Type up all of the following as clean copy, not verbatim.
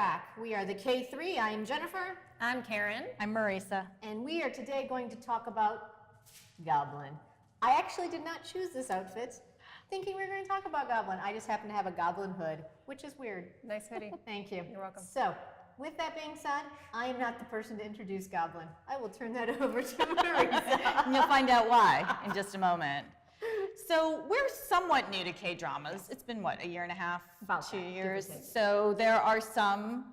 back. We are the K3. I'm Jennifer. I'm Karen. I'm Marisa. And we are today going to talk about Goblin. I actually did not choose this outfit thinking we were going to talk about Goblin. I just happen to have a Goblin hood, which is weird. Nice hoodie. Thank you. You're welcome. So, with that being said, I am not the person to introduce Goblin. I will turn that over to Marisa. And you'll find out why in just a moment. So we're somewhat new to K-dramas. It's been, what, a year and a half? About 2 that, years. give or take. So there are some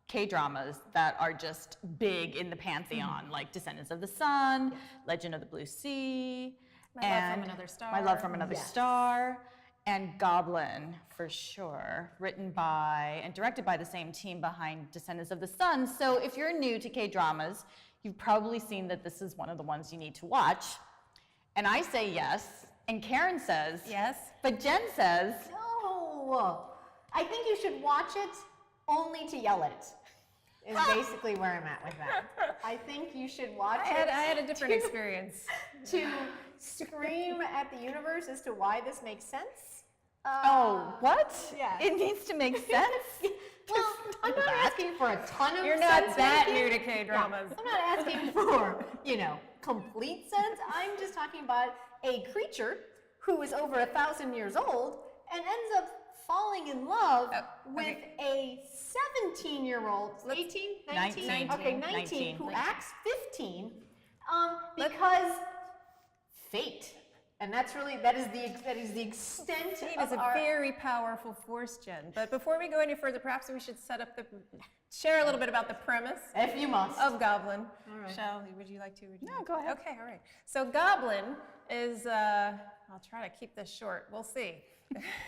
K-dramas that are just big in the pantheon, like Descendants of the Sun, Legend of the Blue Sea, My Love from Another Star. My Love from Another Yes. Star, and Goblin, for sure, written by and directed by the same team behind Descendants of the Sun. So if you're new to K-dramas, you've probably seen that this is one of the ones you need to watch. And I say yes, and Karen says Yes. but Jen says No! I think you should watch it only to yell at it, is basically where I'm at with that. I think you should watch I had a different experience. to scream at the universe as to why this makes sense. oh, what? yeah. It needs to make sense? Well, I'm not asking for a ton of You're not sense that making. new to K-dramas. I'm not asking for, complete sense. I'm just talking about a creature who is over 1,000 years old and ends up falling in love with okay. a 17-year-old, 18, 19? 19. Okay, 19, who 19. acts 15 because fate. And that is the extent Fate of is a our... very powerful force, Jen. But before we go any further, perhaps we should share a little bit about the premise If you must. of Goblin. All right. Would you like to? No, go ahead. Okay, all right. So Goblin is, I'll try to keep this short. We'll see.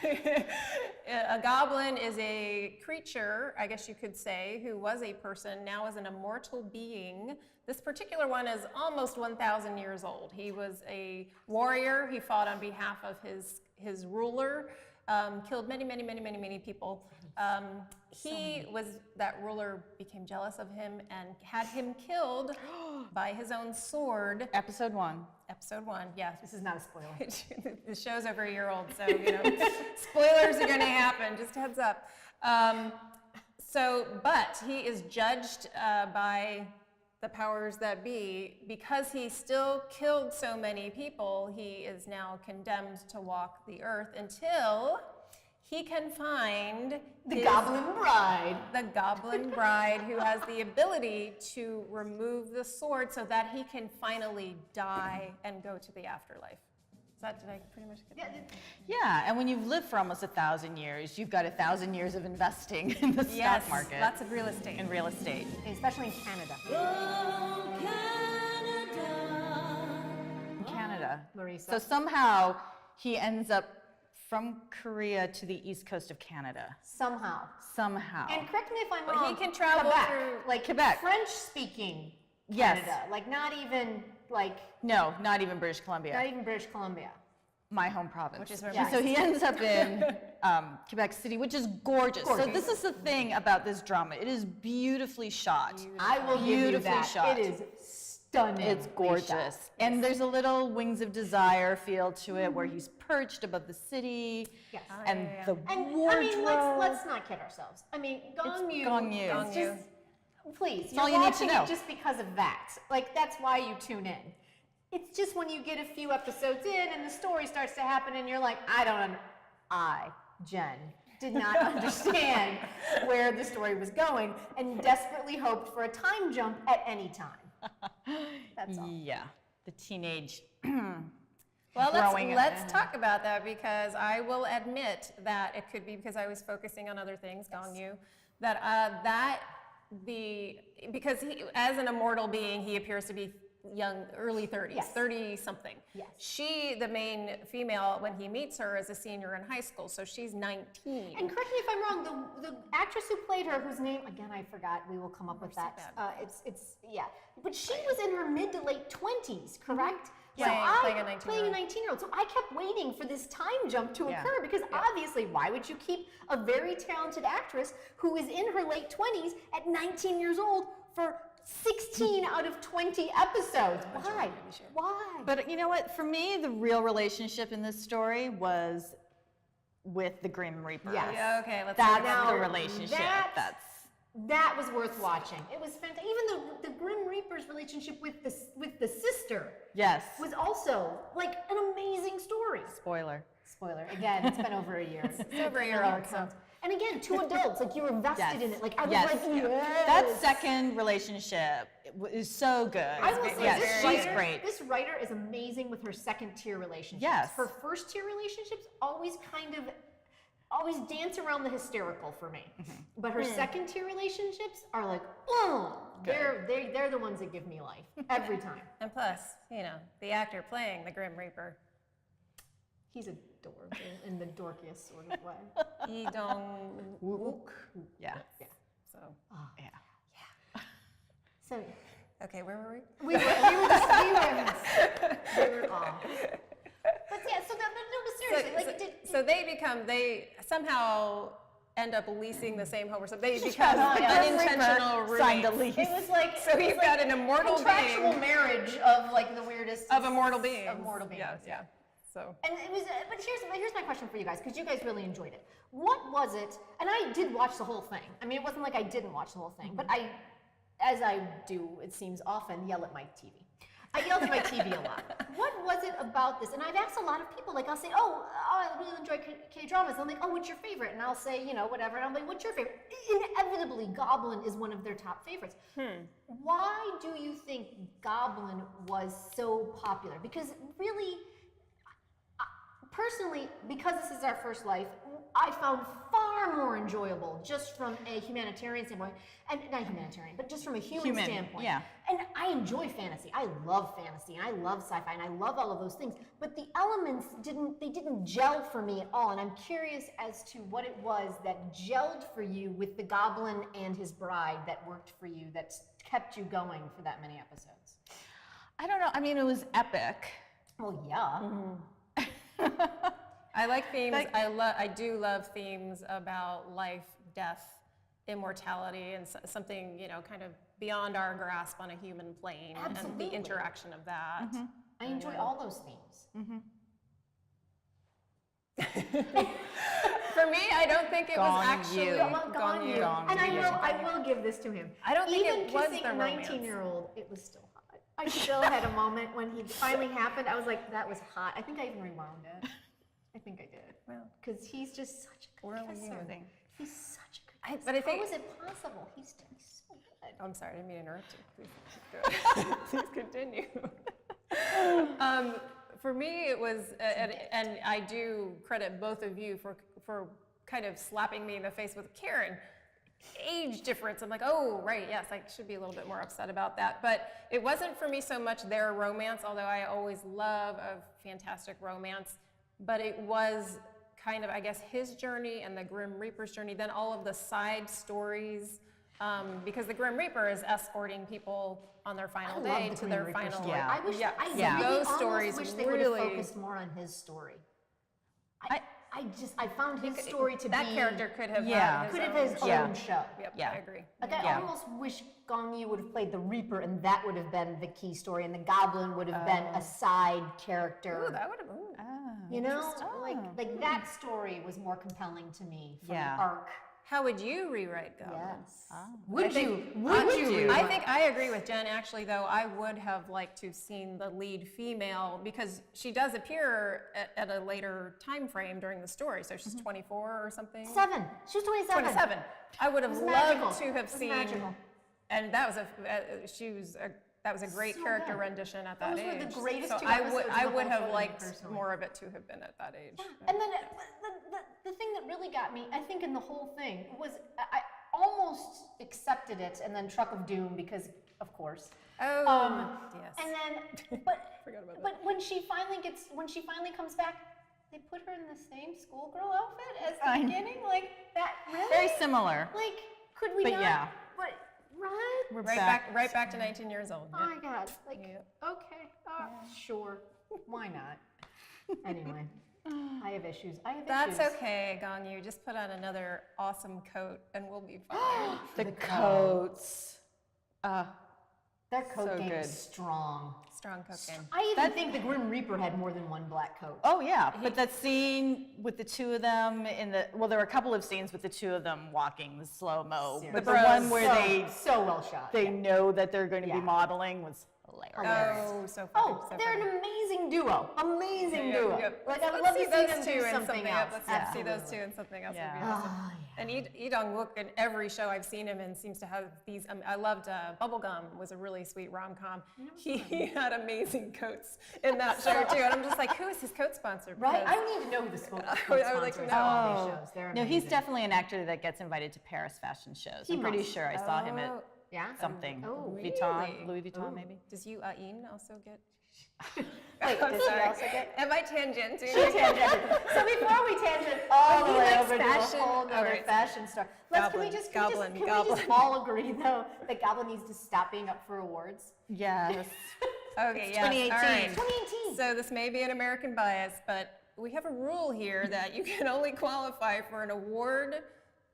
A goblin is a creature, I guess you could say, who was a person, now is an immortal being. This particular one is almost 1,000 years old. He was a warrior. He fought on behalf of his ruler, killed many people. That ruler became jealous of him and had him killed by his own sword. Episode 1. Episode 1, yes. This is not a spoiler. The show's over a year old, so spoilers are going to happen. Just a heads up. But he is judged by the powers that be because he still killed so many people. He is now condemned to walk the earth until he can find The Goblin Bride. the Goblin Bride, who has the ability to remove the sword so that he can finally die and go to the afterlife. Did I pretty much get that? Yeah, and when you've lived for almost 1,000 years, you've got 1,000 years of investing in the Yes, stock market. lots of real estate. In real estate. Especially in Canada. Canada. Marisa. So somehow he ends up from Korea to the east coast of Canada. Somehow. Somehow. And correct me if I'm But wrong. he can travel Quebec, through- like Quebec. French-speaking Yes. Canada, like not even No, not even British Columbia. not even British Columbia. My home province. Which is where Yes. So he ends up in Quebec City, which is gorgeous. So Gorgeous. this is the thing about this drama. It is beautifully shot. I will give you Beautifully that. shot. It is stunning. It's gorgeous. And there's a little Wings of Desire feel to it where he's perched above the city. Yes. And yeah. the And wardrobe. I mean, let's not kid ourselves. I mean, Gong Yu. Gong Yu. is Gong Yu. just- Please, all you're you need to watching know. it just because of that. Like that's why you tune in. It's just when you get a few episodes in and the story starts to happen and you're like, Jen, did not understand where the story was going and desperately hoped for a time jump at any time. That's all. Yeah, the teenage Well, growing let's talk about that because I will admit that it could be because I was focusing on other things, Gong Yu, because he, as an immortal being, he appears to be young, early 30s, Yes. 30 something. Yes. She, the main female, when he meets her, is a senior in high school, so she's 19. And correct me if I'm wrong, the actress who played her, whose name, again, I forgot, we will come up with that. Yeah. But she was in her mid to late 20s, correct? Playing a 19-year-old. Playing a 19-year-old. So I kept waiting for this time jump to Yeah. occur because obviously, why would you keep a very talented actress who is in her late 20s at 19 years old for 16 out of 20 episodes? Why? Why? But you know what? For me, the real relationship in this story was with the Grim Reaper. Yes. Yeah, okay, let's That's Now, the relationship. that- That's That was worth watching. It was fantastic. Even the Grim Reaper's relationship with the sister Yes. was also like an amazing story. Spoiler. Spoiler. Again, it's been over a year. It's over a year old, so. And again, two adults, like you were invested in it. Like I was Yes. like, yes. That second relationship is so good. I will say yes, this she's writer, great. This writer is amazing with her second tier relationships. Yes. Her first tier relationships always dance around the hysterical for me. But her second tier relationships are like, oh, they're the ones that give me life every time. And plus, the actor playing the Grim Reaper, He's adorable in the dorkiest sort of way. Lee Dong-wook. Yeah. Yeah. So, Yeah. So okay, where were we? we were off. But yeah, so no, but seriously, So they somehow end up leasing the same home or something. They become yeah. unintentional roommates. Signed a lease. it was like So you've got an immortal contractual being marriage of like the weirdest of immortal beings. Of mortal beings. Yes, yeah. So And it was, but here's my question for you guys, because you guys really enjoyed it. What was it? And I did watch the whole thing. I mean, it wasn't like I didn't watch the whole thing, but I, as I do, it seems often, yell at my TV. I yelled at my TV a lot. What was it about this? And I've asked a lot of people, like I'll say, oh, I really enjoy K-dramas. I'm like, oh, what's your favorite? And I'll say, whatever. And I'm like, what's your favorite? Inevitably, Goblin is one of their top favorites. Why do you think Goblin was so popular? Because really, personally, because this is our first life, I found far more enjoyable just from a humanitarian standpoint, and not humanitarian, but just from a human standpoint. Yeah. And I enjoy fantasy. I love fantasy, and I love sci-fi, and I love all of those things. But the elements didn't gel for me at all. And I'm curious as to what it was that gelled for you with the Goblin and his bride that worked for you, that kept you going for that many episodes. I don't know. I mean, it was epic. Well, yeah. I like themes. I do love themes about life, death, immortality, and something kind of beyond our grasp on a human plane, Absolutely. and the interaction of that. I enjoy all those themes. For me, I don't think it was actually Gone you. And I know I will give this to him. I don't think Even it was kissing the a romance. 19-year-old, it was still hot. I still had a moment when he finally happened. I was like, that was hot. I think I even rewound it. I think I did. Well, Because he's just such a good kisser. He's such a good kisser. but I think- How is it possible? He's so good. I'm sorry, I didn't mean to interrupt you. Please, please continue. For me, it was, and I do credit both of you for kind of slapping me in the face with Karen. Age difference. I'm like, oh, right, yes, I should be a little bit more upset about that. But it wasn't for me so much their romance, although I always love a fantastic romance. But it was kind of, I guess, his journey and the Grim Reaper's journey, then all of the side stories, because the Grim Reaper is escorting people on their final day to their final. Story. I wish, Yeah. I Yeah. really Those stories almost wish they would have really- focused more on his story. I found his story to that be... character could have Yeah. had could have his his own. own show. Yep, Yeah. I agree. Like I Yeah. almost wish Gong Yu would have played the Reaper, and that would have been the key story, and the Goblin would have been a side character. Ooh, that would have. You know, like that story was more compelling to me from Yeah. the arc. How would you rewrite Goblin? Yes. Would you? I think I agree with Jen. Actually, though, I would have liked to have seen the lead female because she does appear at a later time frame during the story. So she's 24 or something. 7. She was 27. 27. I would have was loved magical. to have It was seen. magical. And that was a great So character good. rendition at that Those were age. the greatest so two I episodes would of I the would whole have show to me liked personally. more of it to have been at that age. And then the thing that really got me, I think, in the whole thing was I almost accepted it, and then Truck of Doom because, of course. Oh, yes. And then, but Forgot about that. but when she finally comes back, they put her in the same schoolgirl outfit as the I know. beginning, like that. Really? Very similar. Like, could we But not? yeah. But right? We're Right back to 19 years old. Oh my God! Like, Yep. okay, sure, why not? Anyway, I have issues. That's okay, Gong Yu. Just put on another awesome coat and we'll be fine. The coats. Their coat So game good. is strong. Strong cocaine. I even think the Grim Reaper had more than one black coat. Oh yeah, but that scene with the two of them there were a couple of scenes with the two of them walking the slow-mo, but the one where so well shot. they know that they're going to be Yeah. modeling was hilarious. Oh, so funny. Oh, so they're funny. an amazing duo. Amazing duo. Yep. Like I would Let's love to see see those them two do in something else. Let's see those two in something else. Would be Yeah. awesome. Ah, And Lee Dong-wook in every show I've seen him in seems to have these. I loved Bubblegum was a really sweet rom-com. He had amazing coats in that show too, and I'm just like, who is his coat sponsor? Right? Because I need to know who the smoke I would like to sponsors know. are on these shows. They're No, he's amazing. definitely an actor that gets invited to Paris fashion shows. He I'm pretty must. sure I saw him at Yeah? something. Oh, Vuitton, really? Louis Vuitton, maybe. Does Yu Ah-in also get? Wait, I'm does he sorry. also get? Am I tangenting? So before we tangent all the He way likes over to fashion. a whole All nother right. fashion star, can we just all agree though that Goblin needs to stop being up for awards? Yes. Okay, It's yes. 2018. All right. 2018. So this may be an American bias, but we have a rule here that you can only qualify for an award,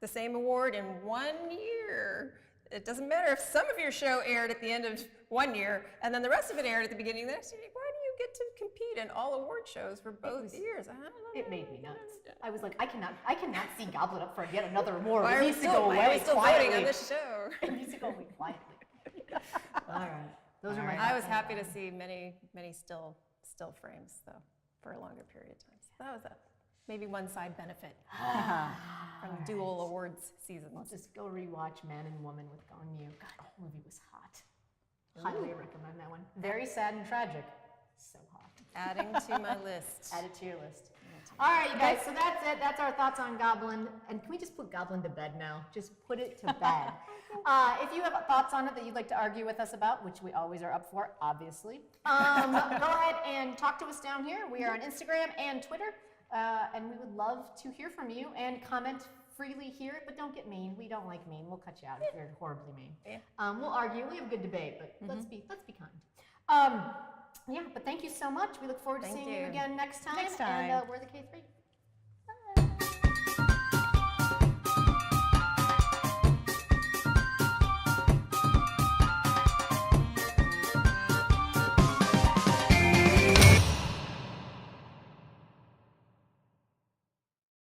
the same award, in 1 year. It doesn't matter if some of your show aired at the end of 1 year and then the rest of it aired at the beginning of the next year. Why do you get to compete in all award shows for both years? I don't know. It made me nuts. I was like, I cannot see Goblin up for yet another award. Why It are we needs to still, go why are we away still quietly. voting on this show? It needs to go away quietly. All right. Those are my. I was thoughts on happy that. to see many still frames though for a longer period of time. So that was maybe one side benefit from dual awards seasons. I'll just go rewatch Man and Woman with Gong Yu. God, that movie was hot. Highly recommend that one. Very sad and tragic. So hot. Adding to my list. Add it to your list. All right, you guys, so that's it. That's our thoughts on Goblin. And can we just put Goblin to bed now? Just put it to bed. If you have thoughts on it that you'd like to argue with us about, which we always are up for, obviously, go ahead and talk to us down here. We are on Instagram and Twitter, and we would love to hear from you and comment freely here, but don't get mean. We don't like mean. We'll cut you out if you're horribly mean. Yeah. We'll argue. We have a good debate, but let's be kind. Yeah, but thank you so much. We look forward to Thank seeing you you. again next time. Next time. And we're the K3.